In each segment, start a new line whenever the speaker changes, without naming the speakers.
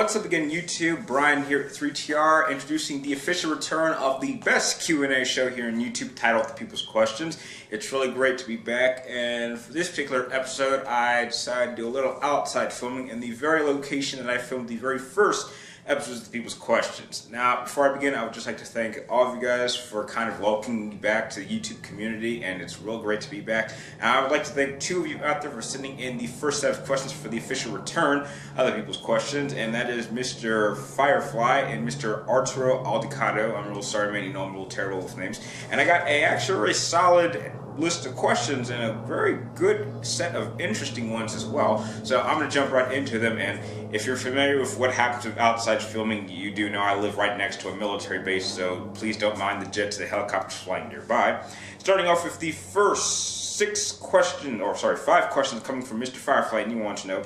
What's up again, YouTube? Brian here at 3TR, introducing the official return of the best Q&A show here on YouTube, titled The People's Questions. It's really great to be back, and for this particular episode, I decided to do a little outside filming in the very location that I filmed the very first episodes of The People's Questions. Now, before I begin, I would just like to thank all of you guys for kind of welcoming me back to the YouTube community, and it's real great to be back. And I would like to thank two of you out there for sending in the first set of questions for the official return of The People's Questions, and that is Mr. Firefly and Mr. Arturo Aldecado. I'm real sorry, man, you know I'm real terrible with names. And I got actually a very solid list of questions and a very good set of interesting ones as well. So I'm going to jump right into them, and if you're familiar with what happens with outside filming, you do know I live right next to a military base, so please don't mind the jets, the helicopters flying nearby. Starting off with the first five questions coming from Mr. Firefly, and you want to know,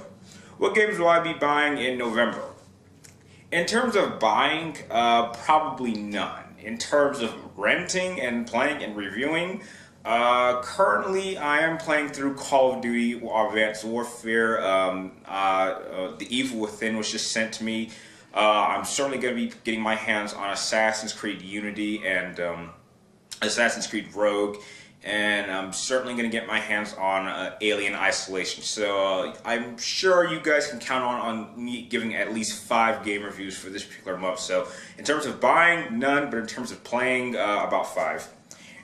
what games will I be buying in November? In terms of buying, probably none. In terms of renting and playing and reviewing, currently I am playing through Call of Duty Advanced Warfare. The Evil Within was just sent to me. I'm certainly going to be getting my hands on Assassin's Creed Unity and Assassin's Creed Rogue, and I'm certainly going to get my hands on Alien Isolation. So I'm sure you guys can count on me giving at least 5 game reviews for this particular month. So in terms of buying, none, but in terms of playing, about 5.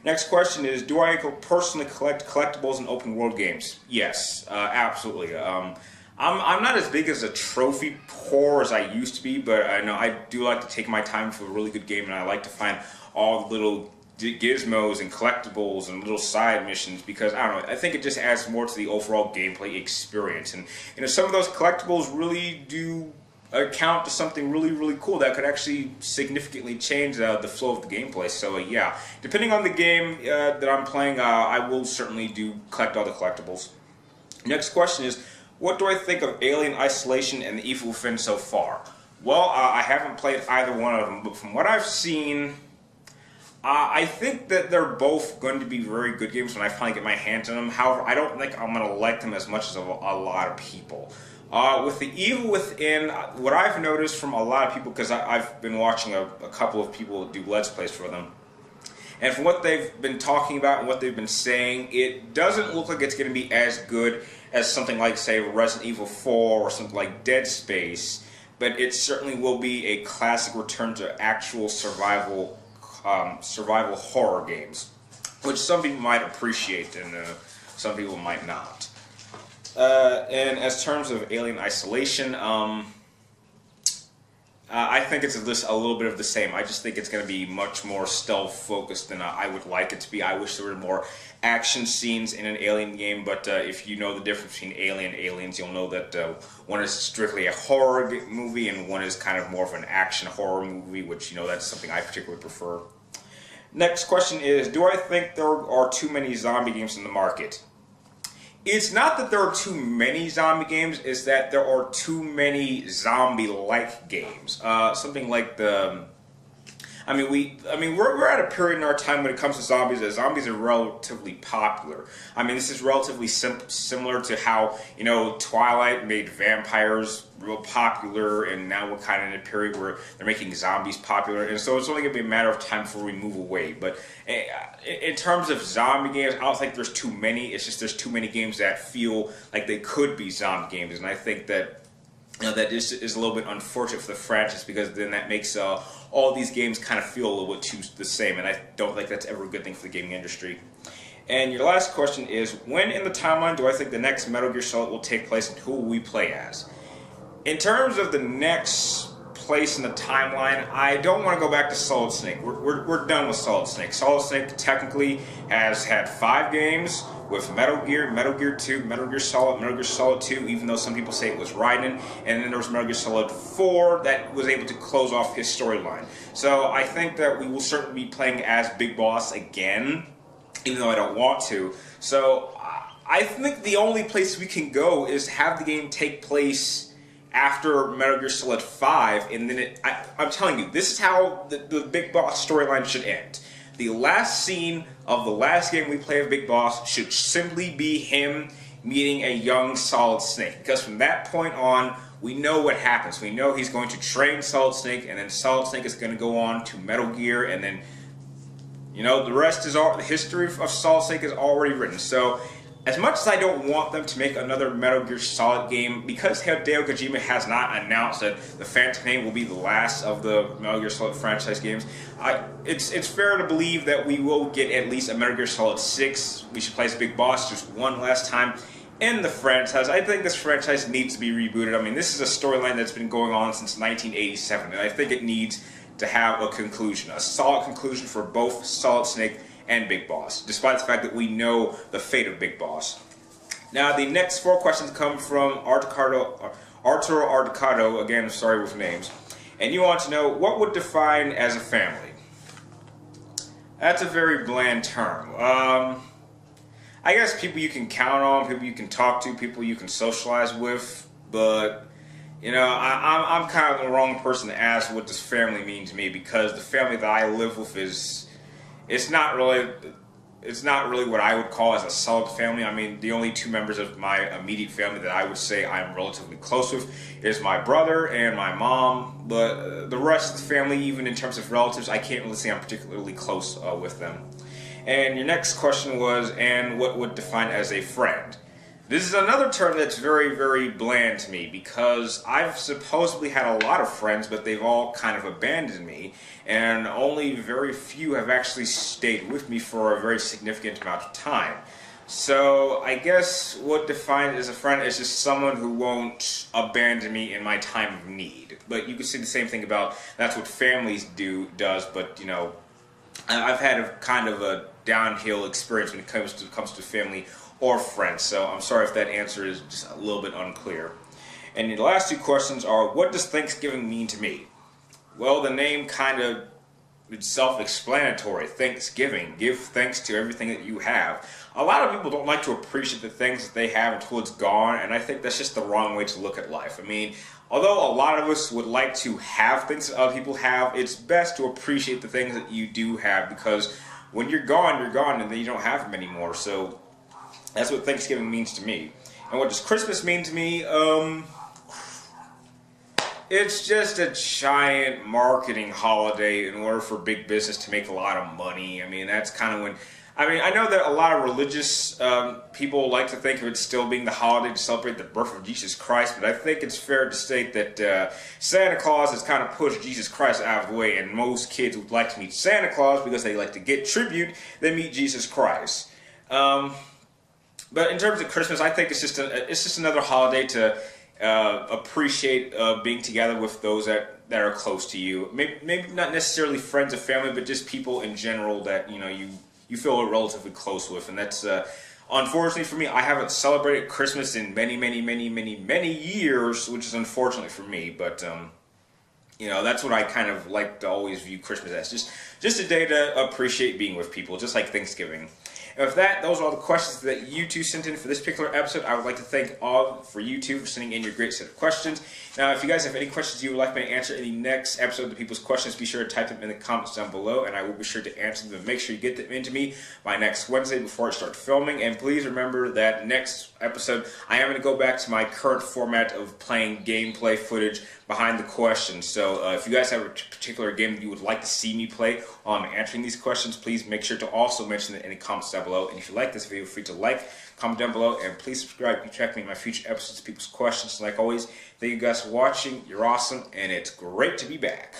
Next question is, do I personally collect collectibles in open world games? Yes, absolutely. I'm not as big as a trophy whore as I used to be, but I know I do like to take my time for a really good game, and I like to find all the little gizmos and collectibles and little side missions, because I don't know, I think it just adds more to the overall gameplay experience. And you know, some of those collectibles really do account to something really cool that could actually significantly change the flow of the gameplay. So yeah, depending on the game that I'm playing, I will certainly collect all the collectibles. Next question is, what do I think of Alien Isolation and the Evil Within so far? Well, I haven't played either one of them, but from what I've seen, I think that they're both going to be very good games when I finally get my hands on them. However, I don't think I'm going to like them as much as a lot of people. With the Evil Within, what I've noticed from a lot of people, because I've been watching a couple of people do Let's Plays for them, and from what they've been talking about and what they've been saying, it doesn't look like it's going to be as good as something like, say, Resident Evil 4 or something like Dead Space, but it certainly will be a classic return to actual survival horror games, which some people might appreciate and some people might not. And as terms of Alien Isolation, I think it's just a little bit of the same. I just think it's going to be much more stealth focused than I would like it to be. I wish there were more action scenes in an Alien game, but if you know the difference between Alien and Aliens, you'll know that one is strictly a horror movie and one is kind of more of an action horror movie, which, you know, that's something I particularly prefer. Next question is, do I think there are too many zombie games in the market? It's not that there are too many zombie games, it's that there are too many zombie-like games. Something like the... we're at a period in our time when it comes to zombies that zombies are relatively popular. I mean, this is relatively similar to how, you know, Twilight made vampires real popular, and now we're kind of in a period where they're making zombies popular, and so it's only going to be a matter of time before we move away. But in terms of zombie games, I don't think there's too many. It's just there's too many games that feel like they could be zombie games, and I think that that is a little bit unfortunate for the franchise, because then that makes all these games kind of feel a little bit too the same, and I don't think that's ever a good thing for the gaming industry. And your last question is, when in the timeline do I think the next Metal Gear Solid will take place, and who will we play as? In terms of the next place in the timeline, I don't want to go back to Solid Snake. We're done with Solid Snake. Solid Snake technically has had 5 games with Metal Gear, Metal Gear 2, Metal Gear Solid 2, even though some people say it was Raiden, and then there was Metal Gear Solid 4 that was able to close off his storyline. So I think that we will certainly be playing as Big Boss again, even though I don't want to. So I think the only place we can go is have the game take place after Metal Gear Solid 5, and then I'm telling you, this is how the Big Boss storyline should end. The last scene of the last game we play of Big Boss should simply be him meeting a young Solid Snake, because from that point on, we know what happens. We know he's going to train Solid Snake, and then Solid Snake is going to go on to Metal Gear, and then, you know, the rest is all, the history of Solid Snake is already written. So, as much as I don't want them to make another Metal Gear Solid game, because Hideo Kojima has not announced that the Phantom Pain will be the last of the Metal Gear Solid franchise games, it's fair to believe that we will get at least a Metal Gear Solid 6. We should play as Big Boss just one last time in the franchise. I think this franchise needs to be rebooted. I mean, this is a storyline that's been going on since 1987, and I think it needs to have a conclusion, a solid conclusion for both Solid Snake and Big Boss, despite the fact that we know the fate of Big Boss. Now, the next 4 questions come from Arturo Articado, again, sorry with names, and you want to know, what would define as a family? That's a very bland term. I guess people you can count on, people you can talk to, people you can socialize with, but, you know, I'm kind of the wrong person to ask what does family mean to me, because the family that I live with is, it's not really what I would call as a solid family. I mean, the only 2 members of my immediate family that I would say I'm relatively close with is my brother and my mom, but the rest of the family, even in terms of relatives, I can't really say I'm particularly close with them. And your next question was, and what would define as a friend? This is another term that's very, very bland to me, because I've supposedly had a lot of friends, but they've all kind of abandoned me, and only very few have actually stayed with me for a very significant amount of time. So I guess what defines as a friend is just someone who won't abandon me in my time of need. But you can say the same thing about, that's what families does, but, you know, I've had a kind of a downhill experience when it comes to family or friends, so I'm sorry if that answer is just a little bit unclear. And the last 2 questions are, what does Thanksgiving mean to me? Well, the name kind of is self-explanatory. Thanksgiving. Give thanks to everything that you have. A lot of people don't like to appreciate the things that they have until it's gone, and I think that's just the wrong way to look at life. I mean, although a lot of us would like to have things that other people have, it's best to appreciate the things that you do have, because when you're gone, and then you don't have them anymore. So that's what Thanksgiving means to me. And what does Christmas mean to me? It's just a giant marketing holiday in order for big business to make a lot of money. I mean, that's kind of when... I mean, I know that a lot of religious people like to think of it still being the holiday to celebrate the birth of Jesus Christ, but I think it's fair to state that Santa Claus has kind of pushed Jesus Christ out of the way, and most kids would like to meet Santa Claus because they like to get tribute, they meet Jesus Christ. But in terms of Christmas, I think it's just another holiday to appreciate being together with those that are close to you. Maybe not necessarily friends or family, but just people in general that you feel relatively close with. And that's unfortunately for me, I haven't celebrated Christmas in many years, which is unfortunately for me. But you know, that's what I kind of like to always view Christmas as, just a day to appreciate being with people, just like Thanksgiving. And with that, those are all the questions that you two sent in for this particular episode. I would like to thank all for you two for sending in your great set of questions. Now, if you guys have any questions you would like me to answer in the next episode of the People's Questions, be sure to type them in the comments down below, and I will be sure to answer them. And make sure you get them into me by next Wednesday before I start filming. And please remember that next episode, I am going to go back to my current format of playing gameplay footage behind the questions. So if you guys have a particular game that you would like to see me play while I'm answering these questions, please make sure to also mention it in the comments down below. And if you like this video, feel free to like, comment down below, and please subscribe. You track me in my future episodes of People's Questions. And like always, thank you guys for watching. You're awesome, and it's great to be back.